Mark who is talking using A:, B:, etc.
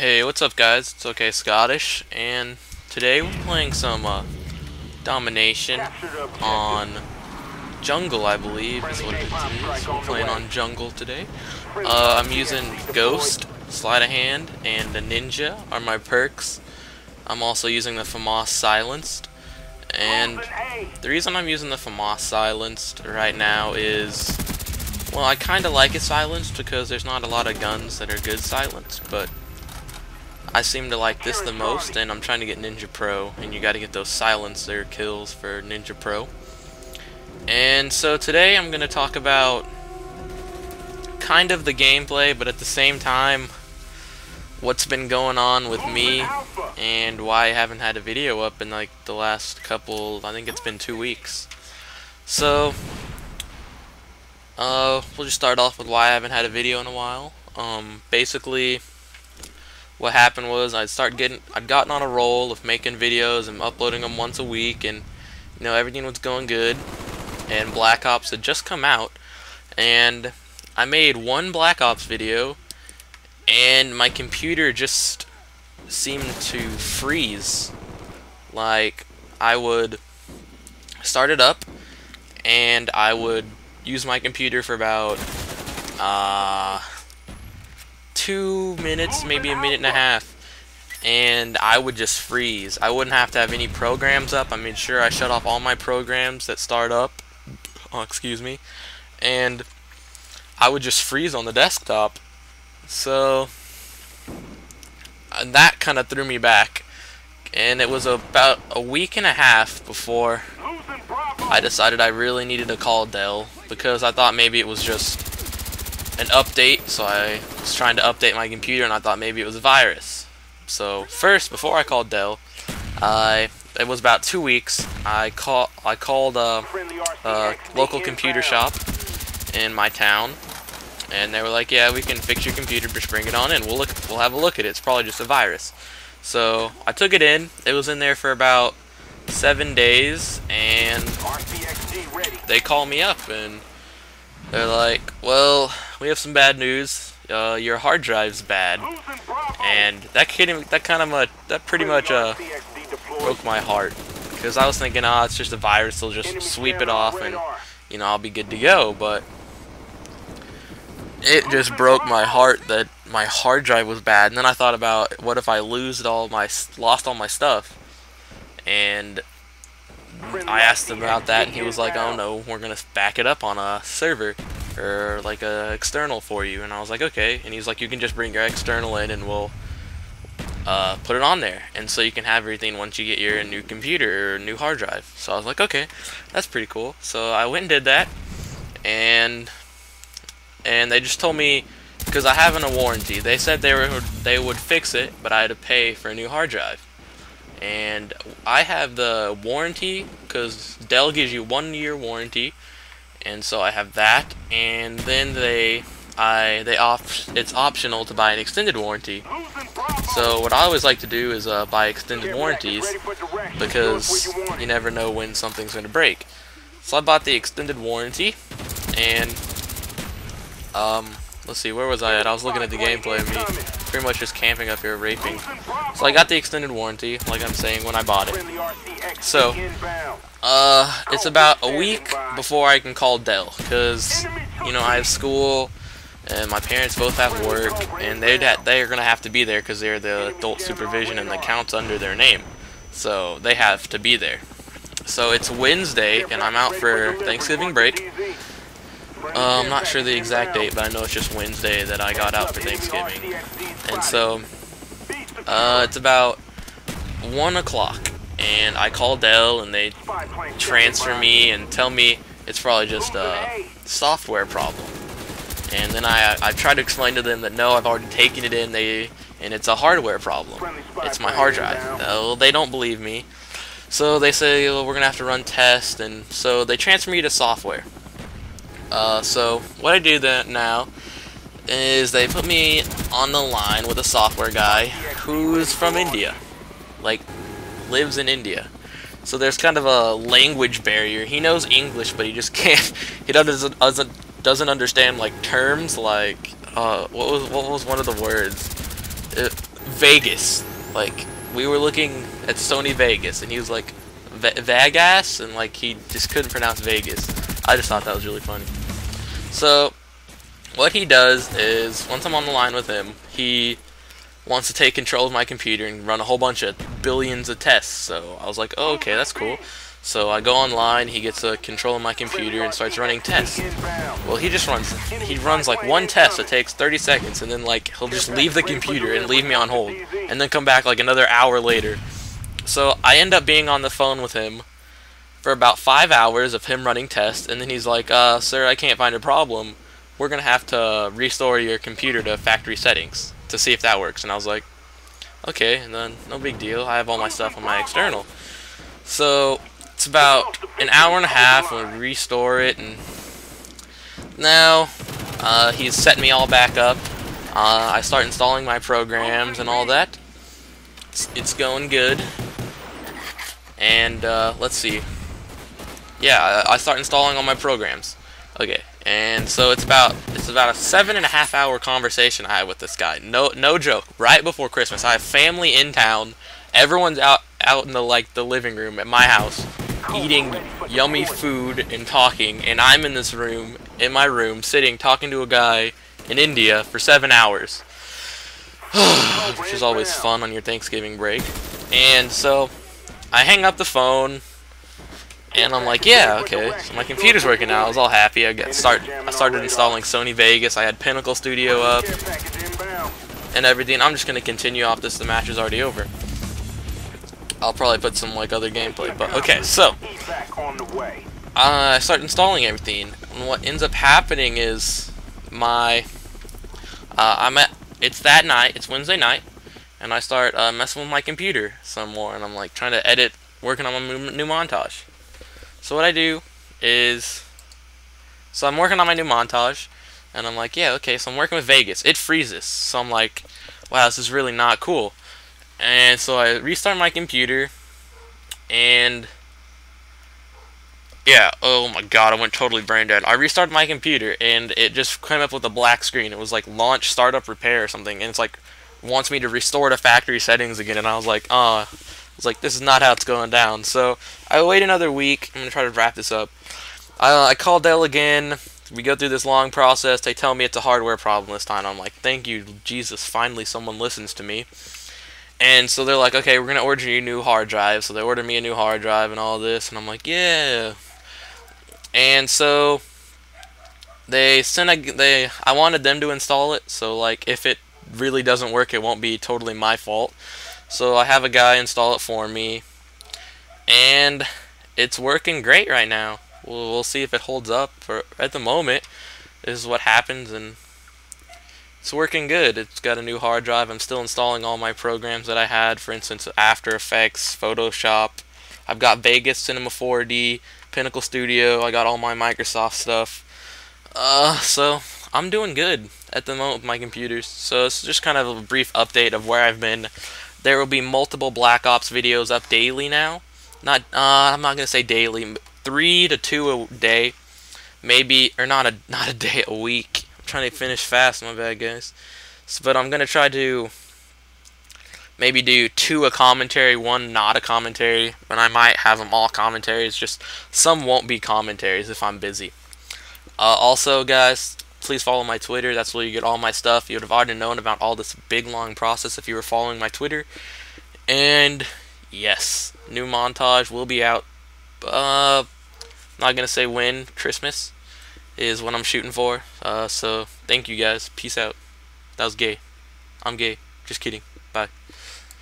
A: Hey, what's up guys? It's Okay Scottish, and today we're playing some Domination on Jungle, I believe is what it is. We're playing on Jungle today. I'm using Ghost, Sleight of Hand, and a Ninja are my perks. I'm also using the Famas Silenced, and the reason I'm using the Famas Silenced right now is, well, I kinda like it silenced because there's not a lot of guns that are good silenced, but I seem to like this the most, and I'm trying to get Ninja Pro, and you gotta get those silencer kills for Ninja Pro. And so today I'm gonna talk about kind of the gameplay, but at the same time what's been going on with me and why I haven't had a video up in like the last couple, I think it's been 2 weeks. So we'll just start off with why I haven't had a video in a while. Basically what happened was I'd gotten on a roll of making videos and uploading them once a week, and you know, everything was going good, and Black Ops had just come out, and I made one Black Ops video and my computer just seemed to freeze. Like, I would start it up and I would use my computer for about 2 minutes, maybe a minute and a half, and I would just freeze. I wouldn't have to have any programs up. I made sure I shut off all my programs that start up, excuse me, and I would just freeze on the desktop. So that kind of threw me back, and it was about a week and a half before I decided I really needed to call Dell, because I thought maybe it was just an update. So I was trying to update my computer, and I thought maybe it was a virus. So first, before I called Dell, it was about 2 weeks. I called a local computer shop in my town, and they were like, "Yeah, we can fix your computer. Just bring it on in. We'll have a look at it. It's probably just a virus." So I took it in. It was in there for about 7 days, and they called me up and they're like, "Well, we have some bad news. Your hard drive's bad," and that pretty much broke my heart, because I was thinking, it's just a virus. They'll just sweep it off, and you know, I'll be good to go. But it just broke my heart that my hard drive was bad. And then I thought about, what if I lost all my stuff? And I asked him about that, and he was like, "Oh no, we're gonna back it up on a server, or like a external for you." And I was like, "Okay." And he's like, "You can just bring your external in, and we'll put it on there, and so you can have everything once you get your new computer or new hard drive." So I was like, "Okay, that's pretty cool." So I went and did that, and they just told me, because I have a warranty, they said they would fix it, but I had to pay for a new hard drive. And I have the warranty, because Dell gives you 1 year warranty, and so I have that. And then it's optional to buy an extended warranty. So what I always like to do is buy extended warranties, because you never know when something's going to break. So I bought the extended warranty, and let's see, where was I at? I was looking at the gameplay of me pretty much just camping up here raping. So I got the extended warranty, like I'm saying, when I bought it. So it's about a week before I can call Dell, because you know, I have school and my parents both have work, and they're gonna have to be there because they're the adult supervision and the account's under their name, so they have to be there. So it's Wednesday, and I'm out for Thanksgiving break. I'm not sure the exact date, but I know it's just Wednesday that I got out for Thanksgiving. And so it's about 1 o'clock, and I call Dell, and they transfer me and tell me it's probably just a software problem. And then I try to explain to them that no, I've already taken it in, and it's a hardware problem. It's my hard drive. Well, they don't believe me, so they say, "Well, we're gonna have to run tests," and so they transfer me to software. So what I do now is they put me on the line with a software guy who's from India, like lives in India. So there's kind of a language barrier. He knows English, but he just can't. He doesn't understand like terms like what was one of the words? Vegas. Like, we were looking at Sony Vegas, and he was like, Vegas? And like, he just couldn't pronounce Vegas. I just thought that was really funny. So, what he does is, once I'm on the line with him, he wants to take control of my computer and run a whole bunch of billions of tests. So I was like, oh, okay, that's cool. So I go online, he gets a control of my computer and starts running tests. Well, he runs like one test that takes 30 seconds, and then like he'll just leave the computer and leave me on hold, and then come back like another hour later. So I end up being on the phone with him for about 5 hours of him running tests, and then he's like, sir, I can't find a problem. We're gonna have to restore your computer to factory settings to see if that works. And I was like, okay, and then no big deal. I have all my stuff on my external. So it's about an hour and a half when we restore it, and now he's setting me all back up. I start installing my programs and all that. It's going good. And let's see. Yeah, I start installing all my programs. Okay, and so it's about a 7.5 hour conversation I had with this guy. No joke. Right before Christmas, I have family in town. Everyone's out in the living room at my house, eating yummy food and talking, and I'm in my room, sitting talking to a guy in India for 7 hours, which is always fun on your Thanksgiving break. And so I hang up the phone. And I'm like, yeah, okay, so my computer's working now. I was all happy. I started installing Sony Vegas. I had Pinnacle Studio up and everything. I'm just gonna continue off this. The match is already over. I'll probably put some like other gameplay, but okay. So I start installing everything, and what ends up happening is it's that night. It's Wednesday night, and I start messing with my computer some more, and I'm like trying to edit, working on my new montage. So what I do is, so I'm working on my new montage, and I'm like, yeah, okay, so I'm working with Vegas. It freezes, so I'm like, wow, this is really not cool. And so I restart my computer, and yeah, oh my god, I went totally brain dead. I restarted my computer, and it just came up with a black screen. It was like launch, startup, repair or something, and it's like, wants me to restore to factory settings again, and I was like, this is not how it's going down. So I wait another week. I'm gonna try to wrap this up. I call Dell again. We go through this long process. They tell me it's a hardware problem this time. I'm like, thank you, Jesus. Finally, someone listens to me. And so they're like, okay, we're gonna order you a new hard drive. So they order me a new hard drive and all this, and I'm like, yeah. And so I wanted them to install it. So like, if it really doesn't work, it won't be totally my fault. So I have a guy install it for me, and it's working great right now. We'll see if it holds up. At the moment, this is what happens, and it's working good. It's got a new hard drive. I'm still installing all my programs that I had, for instance, After Effects, Photoshop. I've got Vegas, Cinema 4D, Pinnacle Studio. I got all my Microsoft stuff. So I'm doing good at the moment with my computers. So it's just kind of a brief update of where I've been. There will be multiple Black Ops videos up daily now. I'm not gonna say daily, 3 to 2 a day, maybe, or not a day, a week. I'm trying to finish fast, my bad, guys. But I'm gonna try to maybe do 2 a commentary, 1 not a commentary. But I might have them all commentaries. Just some won't be commentaries if I'm busy. Also, guys, please follow my Twitter. That's where you get all my stuff. You would have already known about all this big, long process if you were following my Twitter. And, yes, new montage will be out. I'm not going to say when. Christmas is what I'm shooting for. So, thank you, guys. Peace out. That was gay. I'm gay. Just kidding.